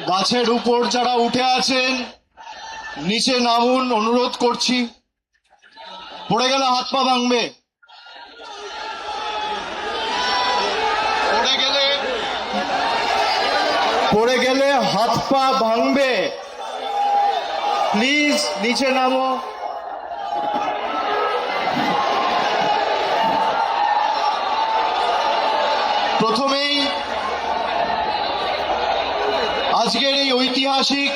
গাছের উপর যারা উঠে আছেন নিচে নামুন, অনুরোধ করছি। পড়ে গেলে হাত পা ভাঙবে, পড়ে গেলে হাত পা ভাঙবে। প্লিজ নিচে নামো। প্রথমেই আজকের এই ঐতিহাসিক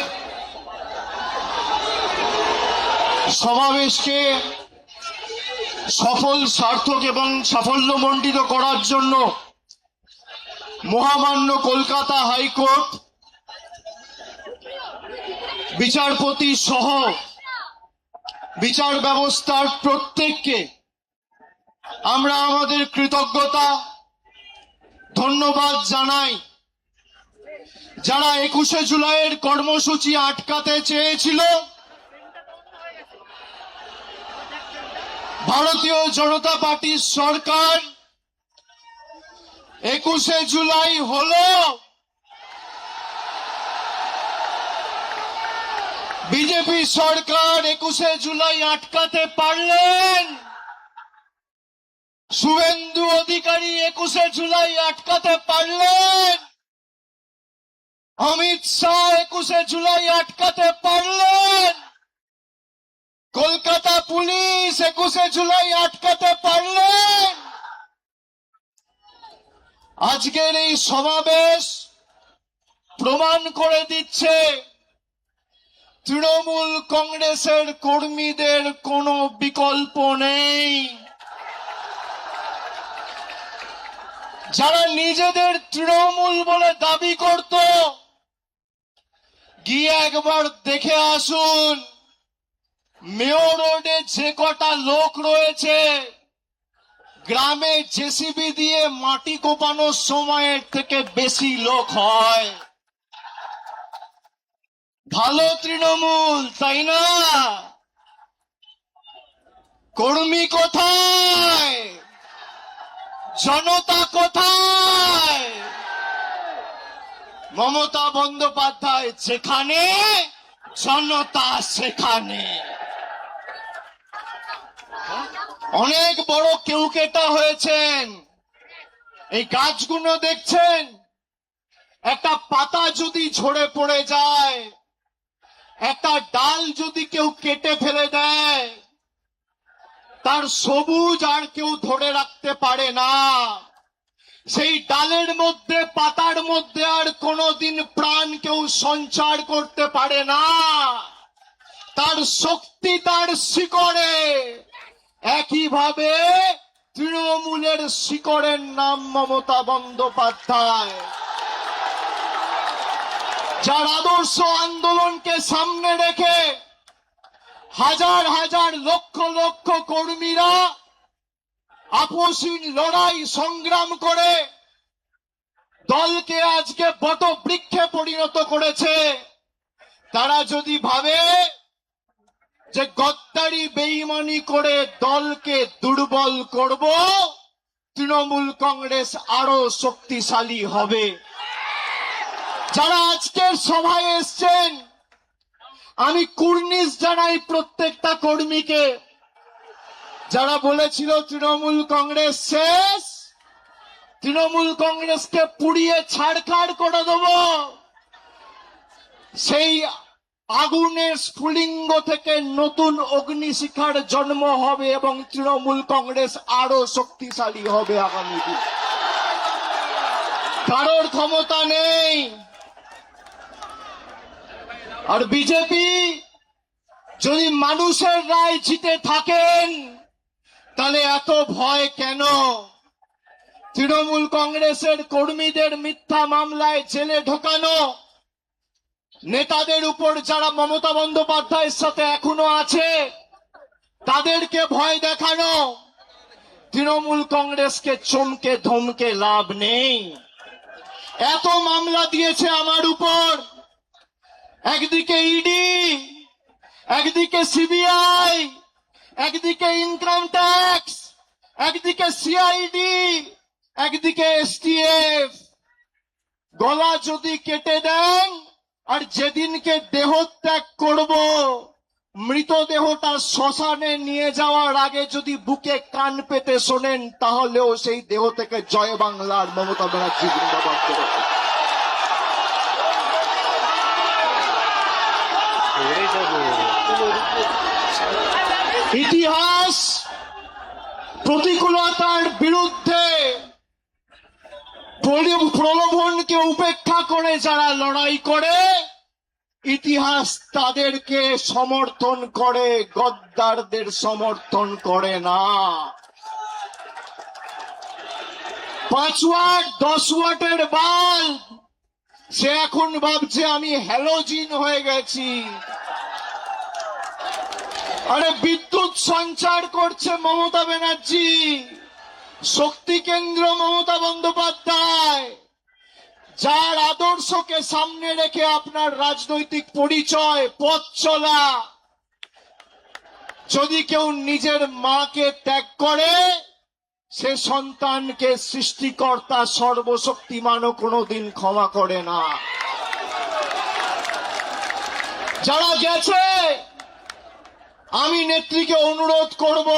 সমাবেশকে সফল, সার্থক এবং সাফল্যমণ্ডিত করার জন্য মহামান্য কলকাতা হাইকোর্ট বিচারপতি সহ বিচার ব্যবস্থার প্রত্যেককে আমরা আমাদের কৃতজ্ঞতা ধন্যবাদ জানাই। যারা 21শে জুলাইয়ের কর্মসূচি আটকাতে চেয়েছিল, ভারতীয় জনতা পার্টির সরকার 21শে জুলাই হলো, বিজেপি সরকার 21শে জুলাই আটকাতে পারলেন, শুভেন্দু অধিকারী 21শে জুলাই আটকাতে পারলেন, অমিত শাহ 21শে জুলাই আটকাতে পারলেন, কলকাতা পুলিশ 21শে জুলাই আটকাতে পারলেন। আজকের এই সমাবেশ প্রমাণ করে দিচ্ছে তৃণমূল কংগ্রেসের কর্মীদের কোনো বিকল্প নেই। যারা নিজেদের তৃণমূল বলে দাবি করত, গিয়ে একবার দেখে আসুন মেয়র রোডে যে কটা লোক রয়েছে, গ্রামে জেসিবি দিয়ে মাটি কোপানোর সময়ের থেকে বেশি লোক হয়। ভালো তৃণমূল, তাই না? কর্মী কোথায়? জনতা কোথায়? মমতা বন্দ্যোপাধ্যায় যেখানে, জনতা সেখানে। অনেক বড় কেউকেটা হয়েছেন। এই গাছগুলো দেখছেন, একটা পাতা যদি ঝরে পড়ে যায়, একটা ডাল যদি কেউ কেটে ফেলে দেয়, তার সবুজ আর কেউ ধরে রাখতে পারে না। সেই ডালের মধ্যে, পাতার মধ্যে আর কোনোদিন প্রাণ কেউ সঞ্চার করতে পারে না। তার শক্তি তার শিকড়ে। একইভাবে তৃণমূলের শিকড়ের নাম মমতা বন্দ্যোপাধ্যায়, যার আদর্শ আন্দোলনকে সামনে রেখে হাজার হাজার লক্ষ লক্ষ কর্মীরা আপসহীন লড়াই সংগ্রাম করে দলকে আজকে বটবৃক্ষে পরিণত করেছে। তারা যদি ভাবে যে গদ্দারি বেঈমানি করে দলকে দুর্বল করব, তৃণমূল কংগ্রেস আরো শক্তিশালী হবে। যারা আজকের সভায় এসছেন, আমি কুর্নিশ জানাই প্রত্যেকটা কর্মীকে। যারা বলেছিল তৃণমূল কংগ্রেস শেষ, তৃণমূল কংগ্রেসকে পুড়িয়ে ছাড়খাড় করে দেব, সেই আগুনের স্ফুলিঙ্গ থেকে নতুন অগ্নিশিখার জন্ম হবে এবং তৃণমূল কংগ্রেস আরো শক্তিশালী হবে আগামী দিন। কারোর ক্ষমতা নেই। আর বিজেপি যদি মানুষের রায় জিতে থাকেন, তাহলে এত ভয় কেন? তৃণমূল কংগ্রেসের কর্মীদের মিথ্যা মামলায় জেলে ঢোকানো, নেতাদের উপর যারা মমতা বন্দ্যোপাধ্যায়ের সাথে এখনো আছে তাদেরকে ভয় দেখানো, তৃণমূল কংগ্রেসকে চমকে ধমকে লাভ নেই। এত মামলা দিয়েছে আমার উপর, একদিকে ইডি, একদিকে সিবিআই, একদিকে ইনকাম ট্যাক্স, একদিকে সিআইডি, একদিকে এসটিএফ। গলা যদি কেটে দেন আর যেদিনকে দেহত্যাগ করব, মৃতদেহটা শ্মশানে নিয়ে যাওয়ার আগে যদি বুকে কান পেতে শোনেন, তাহলেও সেই দেহ থেকে জয় বাংলার মমতা ব্যানার্জি জিন্দাবাদ করে। ইতিহাস প্রতিকূলতার বিরুদ্ধে প্রলোভনকে উপেক্ষা করে যারা লড়াই করে, ইতিহাস তাদেরকে সমর্থন করে, গদ্দারদের সমর্থন করে না। 5 ওয়াট 10 ওয়াটের বাল্ব সে এখন ভাবছে আমি হ্যালোজিন হয়ে গেছি। আরে বিদ্যুৎ সঞ্চার করছে মমতা ব্যানার্জি, শক্তি কেন্দ্র মমতা বন্দ্যোপাধ্যায়, যার আদর্শকে সামনে রেখে আপনার রাজনৈতিক পরিচয়, পথ চলা। যদি কেউ নিজের মাকে ত্যাগ করে, সে সন্তানকে সৃষ্টিকর্তা সর্বশক্তিমানও কোনোদিন ক্ষমা করে না। যারা গেছে, আমি নেত্রীকে অনুরোধ করব,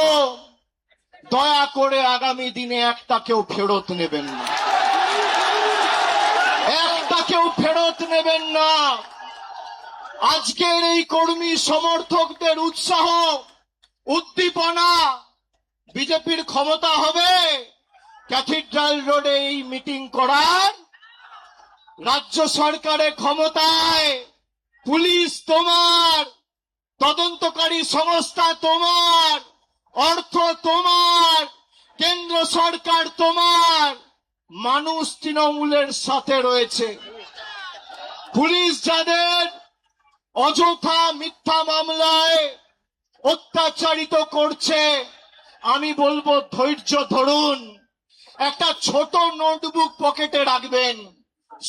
দয়া করে আগামী দিনে একটাকেও ফেরত নেবেন না, একটাকেও ফেরত নেবেন না। আজকের এই কর্মী সমর্থকদের উৎসাহ উদ্দীপনা, বিজেপির ক্ষমতা হবে ক্যাথিড্রাল রোডে এই মিটিং করার, রাজ্য সরকারের ক্ষমতায়, পুলিশ তোমার, তদন্তকারী সংস্থা তোমার, অর্থ তোমার, কেন্দ্র সরকার তোমার, মানুষ তৃণমূলের সাথে রয়েছে। পুলিশ যাদের অযথা মিথ্যা মামলায় অত্যাচারিত করছে, আমি বলবো ধৈর্য ধরুন, একটা ছোট নোটবুক পকেটে রাখবেন,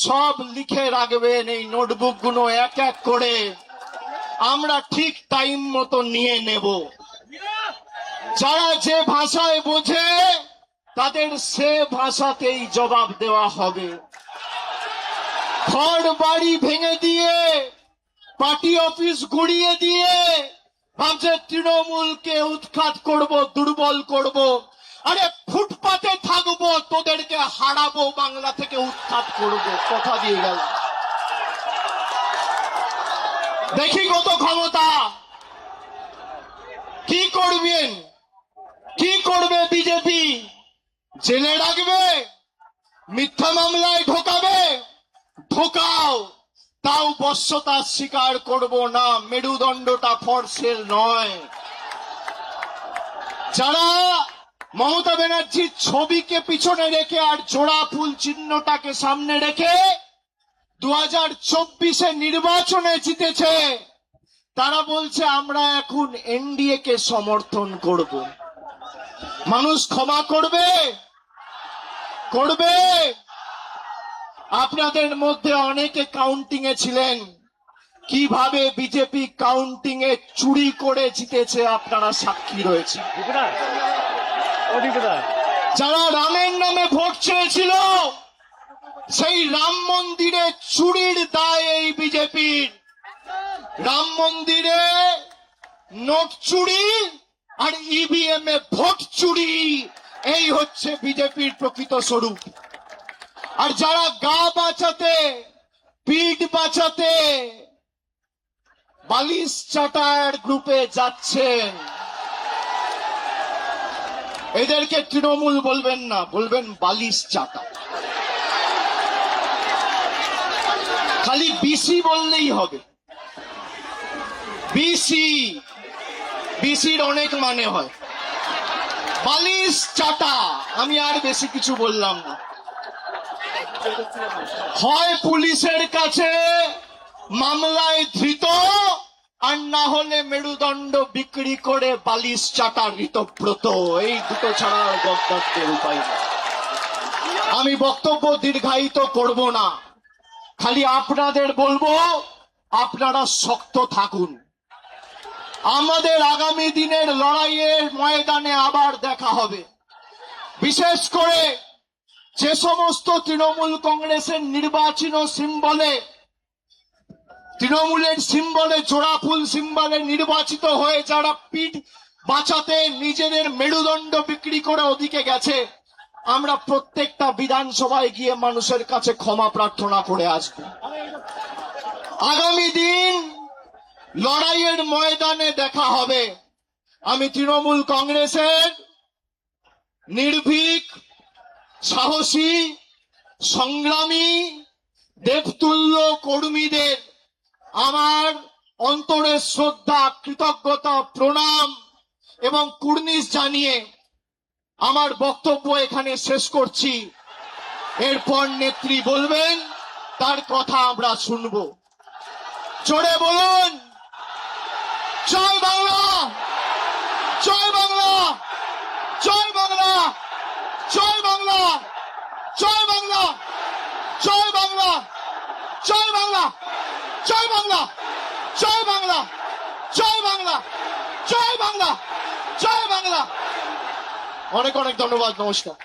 সব লিখে রাখবেন। এই নোটবুক গুলো এক এক করে আমরা ঠিক টাইম মতো নিয়ে নেব। যারা যে ভাষায় বোঝে তাদের সে ভাষাতেই জবাব দেওয়া হবে। ঘর বাড়ি ভেঙে দিয়ে, পার্টি অফিস গুড়িয়ে দিয়ে ভাবছে তৃণমূলকে উৎখাত করব, দুর্বল করব। আরে ফুটপাতে থাকবো, তোদেরকে হারাবো, বাংলা থেকে উৎখাত করব, কথা দিয়ে গেল। দেখি কত ক্ষমতা, কি করবেন, কি করবে বিজেপি? জেলে রাখবে, মিথ্যা মামলায় ঢোকাবে, ঢোকাও, তাও বশ্যতা স্বীকার করব না। মেরুদণ্ডটা ফরসেল নয়। যারা মমতা ব্যানার্জির ছবিকে পিছনে রেখে আর জোড়া ফুল চিহ্নটাকে সামনে রেখে 2024 নির্বাচনে জিতেছে, তারা বলছে আমরা এখন এনডিএ কে সমর্থন করব। মানুষ ক্ষমা করবে? করবে? আপনাদের মধ্যে অনেকে কাউন্টিং এ ছিলেন, কিভাবে বিজেপি কাউন্টিং এ চুরি করে জিতেছে আপনারা সাক্ষী রয়েছে। যারা রামের নামে ভোট চেয়েছিল, সেই রাম মন্দিরে চুরির দায় এই বিজেপির। রাম মন্দিরে নোট চুরি আর ইভিএম এ ভোট চুরি, এই হচ্ছে বিজেপির প্রকৃত স্বরূপ। আর যারা গা বাঁচাতে, পিঠ বাঁচাতে বালিশ চাটার গ্রুপে যাচ্ছেন, এদেরকে তৃণমূল বলবেন না, বলবেন বালিশ চাটা। খালি বিসি বললেই হবে। বিসি, বিসির অনেক মানে হয়। বালিশ চাটা, আমি আর বেশি কিছু বললাম না। হয় পুলিশের কাছে মামলায় ধৃত, আর না হলে মেরুদণ্ড বিক্রি করে বালিশ চাটা ঋতব্রত। এই দুটো ছাড়া গদ্দারদের উপায় নেই। আমি বক্তব্য দীর্ঘায়িত করব না, খালি আপনাদের বলবো আপনারা শক্ত থাকুন। আমাদের আগামী দিনের লড়াইয়ের ময়দানে আবার দেখা হবে। বিশেষ করে যে সমস্ত তৃণমূল কংগ্রেসের নির্বাচনী সিম্বলে তৃণমূলের সিম্বলে, জোড়া ফুল সিম্বলে নির্বাচিত হয়ে যারা পিঠ বাঁচাতে নিজেদের মেরুদণ্ড বিক্রি করে ওদিকে গেছে, আমরা প্রত্যেকটা বিধানসভায় গিয়ে মানুষের কাছে ক্ষমা প্রার্থনা করে আসব। আগামী দিন লড়াইয়ের ময়দানে দেখা হবে। আমি তৃণমূল কংগ্রেসের নির্ভীক, সাহসী, সংগ্রামী, দেবতুল্য কর্মীদের আমার অন্তরের শ্রদ্ধা, কৃতজ্ঞতা, প্রণাম এবং কুর্নিশ জানিয়ে আমার বক্তব্য এখানে শেষ করছি। এরপর নেত্রী বলবেন, তার কথা আমরা শুনব। জোরে বলুন, জয় বাংলা, জয় বাংলা, জয় বাংলা, জয় বাংলা, জয় বাংলা, জয় বাংলা, জয় বাংলা, জয় বাংলা, জয় বাংলা, জয় বাংলা, জয় বাংলা, জয় বাংলা। অনেক অনেক ধন্যবাদ, নমস্কার।